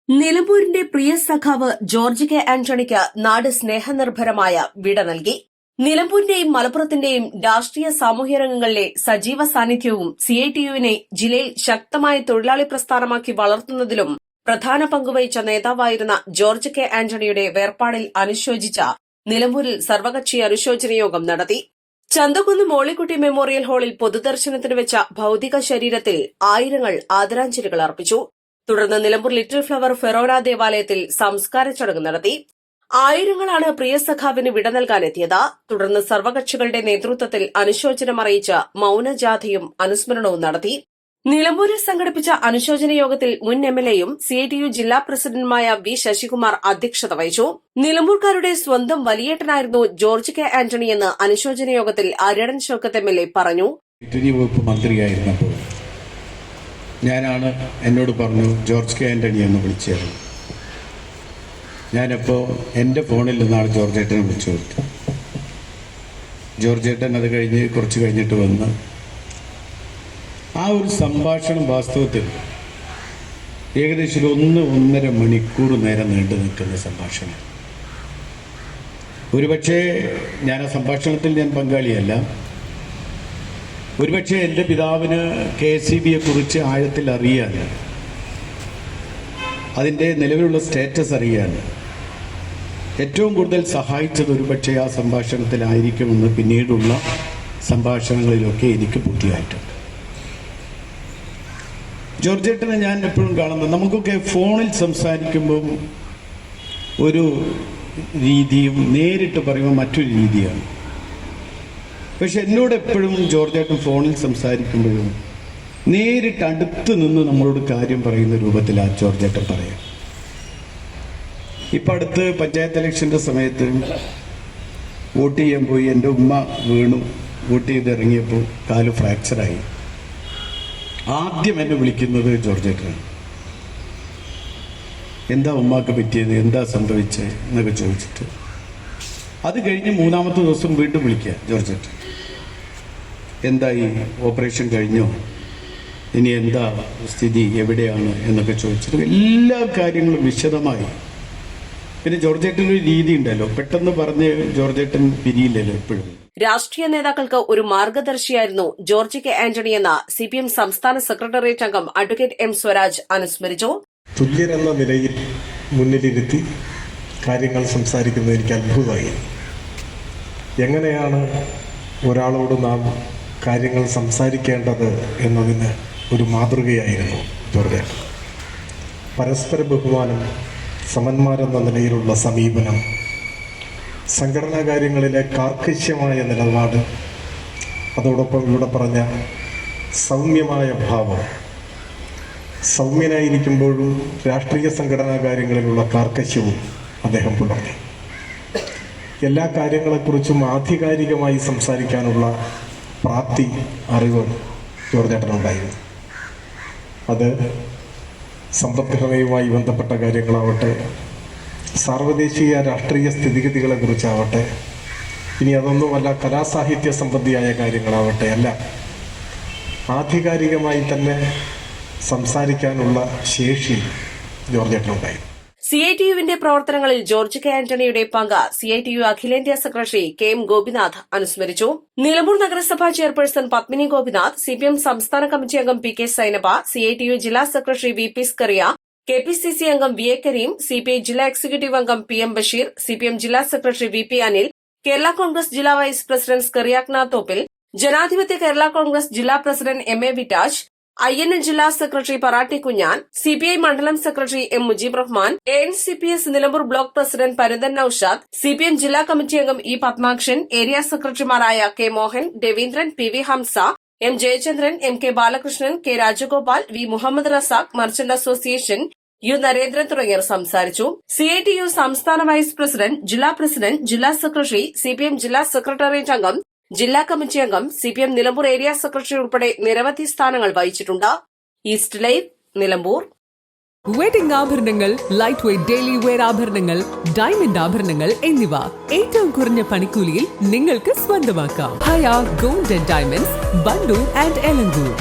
നിലമ്പൂരിന്റെ പ്രിയ സഖാവ് George K ആന്റണിക്ക് നാട് സ്നേഹനിർഭരമായ വിട നൽകി. നിലമ്പൂരിന്റെയും മലപ്പുറത്തിന്റെയും രാഷ്ട്രീയ സാമൂഹ്യ രംഗങ്ങളിലെ സജീവ സാന്നിധ്യവും സിഐടിയുവിനെ ജില്ലയിൽ ശക്തമായ തൊഴിലാളി പ്രസ്ഥാനമാക്കി വളർത്തുന്നതിലും പ്രധാന പങ്കുവഹിച്ച നേതാവായിരുന്ന ജോർജ് കെ ആന്റണിയുടെ വേർപാടിൽ അനുശോചിച്ച നിലമ്പൂരിൽ സർവകക്ഷി അനുശോചന യോഗം നടത്തി. ചന്തക്കുന്ന് മോളിക്കുട്ടി മെമ്മോറിയൽ ഹാളിൽ പൊതുദർശനത്തിന് വെച്ച ഭൌതിക ശരീരത്തിൽ ആയിരങ്ങൾ ആദരാഞ്ജലികൾ അർപ്പിച്ചു. തുടർന്ന് നിലമ്പൂർ ലിറ്റിൽ ഫ്ലവർ ഫെറോന ദേവാലയത്തിൽ സംസ്കാര ചടങ്ങ് നടത്തി. ആയിരങ്ങളാണ് പ്രിയ സഖാവിന് വിട നൽകാനെത്തിയത്. തുടർന്ന് സർവകക്ഷികളുടെ നേതൃത്വത്തിൽ അനുശോചനം അറിയിച്ച് മൌനജാഥയും അനുസ്മരണവും നടത്തി. നിലമ്പൂരിൽ സംഘടിപ്പിച്ച അനുശോചന യോഗത്തിൽ മുൻ എംഎൽഎയും സിഐടിയു ജില്ലാ പ്രസിഡന്റുമായ വി ശശികുമാർ അധ്യക്ഷത വഹിച്ചു. നിലമ്പൂർക്കാരുടെ സ്വന്തം വലിയേട്ടനായിരുന്നു ജോർജ് കെ ആന്റണി എന്ന് അനുശോചന യോഗത്തിൽ അരിയടൻ ഷൌക്കത്ത് എംഎൽഎ പറഞ്ഞു. മന്ത്രിയായിരുന്നപ്പോൾ എന്നോട് പറഞ്ഞു ജോർജ് കെ ആന്റണി എന്ന് വിളിച്ചായിരുന്നു. ഞാനപ്പോൾ എൻ്റെ ഫോണിൽ നിന്നാണ് ജോർജ് ഏട്ടനെ വിളിച്ചു കൊടുത്തു. ജോർജ് ഏട്ടൻ അത് കഴിഞ്ഞ് കുറച്ച് കഴിഞ്ഞിട്ട് വന്ന് ആ ഒരു സംഭാഷണം വാസ്തവത്തിൽ ഏകദേശം 1-1.5 മണിക്കൂർ നേരം നീണ്ടു നിൽക്കുന്ന സംഭാഷണം. ഒരുപക്ഷെ ഞാൻ ആ സംഭാഷണത്തിൽ പങ്കാളിയല്ല. ഒരുപക്ഷെ എൻ്റെ പിതാവിന് KSEBയെ കുറിച്ച് ആഴത്തിൽ അറിയാൻ, അതിൻ്റെ നിലവിലുള്ള സ്റ്റേറ്റസ് അറിയാൻ ഏറ്റവും കൂടുതൽ സഹായിച്ചത് ഒരുപക്ഷെ ആ സംഭാഷണത്തിലായിരിക്കുമെന്ന് പിന്നീടുള്ള സംഭാഷണങ്ങളിലൊക്കെ എനിക്ക് ബുദ്ധിയായിട്ടുണ്ട്. ജോർജ് ഏട്ടനെ ഞാൻ എപ്പോഴും കാണുന്നത്, നമുക്കൊക്കെ ഫോണിൽ സംസാരിക്കുമ്പോൾ ഒരു രീതിയും നേരിട്ട് പറയുമ്പോൾ മറ്റൊരു രീതിയാണ്. പക്ഷെ എന്നോട് എപ്പോഴും ജോർജ് ഏട്ടൻ ഫോണിൽ സംസാരിക്കുമ്പോഴും നേരിട്ട് അടുത്ത് നിന്ന് നമ്മളോട് കാര്യം പറയുന്ന രൂപത്തിലാണ് ജോർജ് ഏട്ടൻ പറയാം. ഇപ്പം അടുത്ത് പഞ്ചായത്ത് ഇലക്ഷൻ്റെ സമയത്ത് വോട്ട് ചെയ്യാൻ പോയി എൻ്റെ ഉമ്മ വീണു. വോട്ട് ചെയ്ത് ഇറങ്ങിയപ്പോൾ കാല് ഫ്രാക്ചറായി. ആദ്യം എന്നെ വിളിക്കുന്നത് ജോർജ് ഏട്ടനാണ്. എന്താ ഉമ്മാക്ക് പറ്റിയത്, എന്താ സംഭവിച്ചത് എന്നൊക്കെ ചോദിച്ചിട്ട് അത് കഴിഞ്ഞ് 3-ാമത്തെ ദിവസം വീണ്ടും വിളിക്കുക ജോർജ് ഏട്ടൻ. എന്തായി, ഓപ്പറേഷൻ കഴിഞ്ഞോ, ഇനി എന്താ സ്ഥിതി, എവിടെയാണ് എന്നൊക്കെ ചോദിച്ചിട്ട് എല്ലാ കാര്യങ്ങളും വിശദമായി. പിന്നെ ജോർജ് ഏട്ടനൊരു രീതി ഉണ്ടല്ലോ, പെട്ടെന്ന് പറഞ്ഞ് ജോർജ് ഏട്ടൻ പിരിയില്ലല്ലോ എപ്പോഴും. രാഷ്ട്രീയ നേതാക്കൾക്ക് ഒരു മാർഗദർശിയായിരുന്നു ജോർജ് കെ ആന്റണി എന്ന CPM സംസ്ഥാന സെക്രട്ടേറിയറ്റ് അംഗം അഡ്വക്കേറ്റ് M സ്വരാജ് അനുസ്മരിച്ചു. തുല്യരെന്ന നിലയിൽ മുന്നിലിരുത്തി കാര്യങ്ങൾ സംസാരിക്കുന്നത് എനിക്ക് അത്ഭുതമായി. എങ്ങനെയാണ് ഒരാളോട് നാം കാര്യങ്ങൾ സംസാരിക്കേണ്ടത് എന്നതിന് ഒരു മാതൃകയായിരുന്നു ജോർജ്. പരസ്പര ബഹുമാനം, സമന്മാരെന്ന നിലയിലുള്ള സമീപനം, സംഘടനാ കാര്യങ്ങളിലെ കാർക്കശ്യമായ നിലപാട്, അതോടൊപ്പം ഇവിടെ പറഞ്ഞ സൗമ്യമായ ഭാവം. സൗമ്യനായിരിക്കുമ്പോഴും രാഷ്ട്രീയ സംഘടനാ കാര്യങ്ങളിലുള്ള കാർക്കശ്യവും അദ്ദേഹം പുലർത്തി. എല്ലാ കാര്യങ്ങളെക്കുറിച്ചും ആധികാരികമായി സംസാരിക്കാനുള്ള പ്രാപ്തി, അറിവ് ജോർജ് ഏട്ടനുണ്ടായിരുന്നു. അത് സമ്പദ്ഘടനയുമായി ബന്ധപ്പെട്ട കാര്യങ്ങളാവട്ടെ, സാർവദേശീയ രാഷ്ട്രീയ സ്ഥിതിഗതികളെക്കുറിച്ചാവട്ടെ, ഇനി അതൊന്നുമല്ല കലാസാഹിത്യ സംബന്ധിയായ കാര്യങ്ങളാവട്ടെ, എല്ലാം ആധികാരികമായി തന്നെ സംസാരിക്കാനുള്ള ശേഷി ജോർജ് ഏട്ടനുണ്ടായിരുന്നു. സിഐടിയുവിന്റെ പ്രവർത്തനങ്ങളിൽ ജോർജ് കെ ആന്റണിയുടെ പങ്ക് സിഐടിയു അഖിലേന്ത്യാ സെക്രട്ടറി KM ഗോപിനാഥ് അനുസ്മരിച്ചു. നിലമ്പൂർ നഗരസഭാ ചെയർപേഴ്സൺ പത്മിനി ഗോപിനാഥ്, CPM സംസ്ഥാന കമ്മിറ്റി അംഗം PK സൈനബ, സിഐടിയു ജില്ലാ സെക്രട്ടറി VP സ്കറിയ, KPCC അംഗം VA കരീം, CPI ജില്ലാ എക്സിക്യൂട്ടീവ് അംഗം PM ബഷീർ, CPM ജില്ലാ സെക്രട്ടറി VP അനിൽ, കേരള കോൺഗ്രസ് ജില്ലാ വൈസ് പ്രസിഡന്റ് സ്കറിയാക്ന തോപ്പിൽ, ജനാധിപത്യ കേരള കോൺഗ്രസ് ജില്ലാ പ്രസിഡന്റ് MA വിറ്റാജ്, INL ജില്ലാ സെക്രട്ടറി പറാട്ടി കുഞ്ഞാൻ, CPI മണ്ഡലം secretary M Mujeeb Rahman, ANCPS Nilambur block president Paranthan Noushad, CPM ജില്ലാ കമ്മിറ്റി അംഗം E പത്മാക്ഷൻ, ഏരിയ സെക്രട്ടറിമാരായ K Mohan, Raveendran, PV Hamsa, M Jayachandran, MK Balakrishnan, K Rajagopal, V Muhammad Razak, merchant association U Narendran തുടങ്ങിയവർ സംസാരിച്ചു. CITU സംസ്ഥാന വൈസ് പ്രസിഡന്റ്, ജില്ലാ സെക്രട്ടറി, CPM ജില്ലാ സെക്രട്ടേറിയറ്റ് അംഗം, ജില്ലാ കമ്മിറ്റി അംഗം, CPM നിലമ്പൂർ ഏരിയ സെക്രട്ടറി ഉൾപ്പെടെ നിരവധി സ്ഥാനങ്ങൾ വഹിച്ചിട്ടുണ്ട്. East live, Nilambur. വെഡിംഗ് ആഭരണങ്ങൾ, ലൈറ്റ് വെയ്റ്റ് ഡെയിലി വെയർ ആഭരണങ്ങൾ, ഡയമണ്ട് ആഭരണങ്ങൾ എന്നിവ ഏറ്റവും കുറഞ്ഞ പണിക്കൂലിയിൽ നിങ്ങൾക്ക് സ്വന്തമാക്കാം. Haya gold and diamonds, Vandoor and Elankur.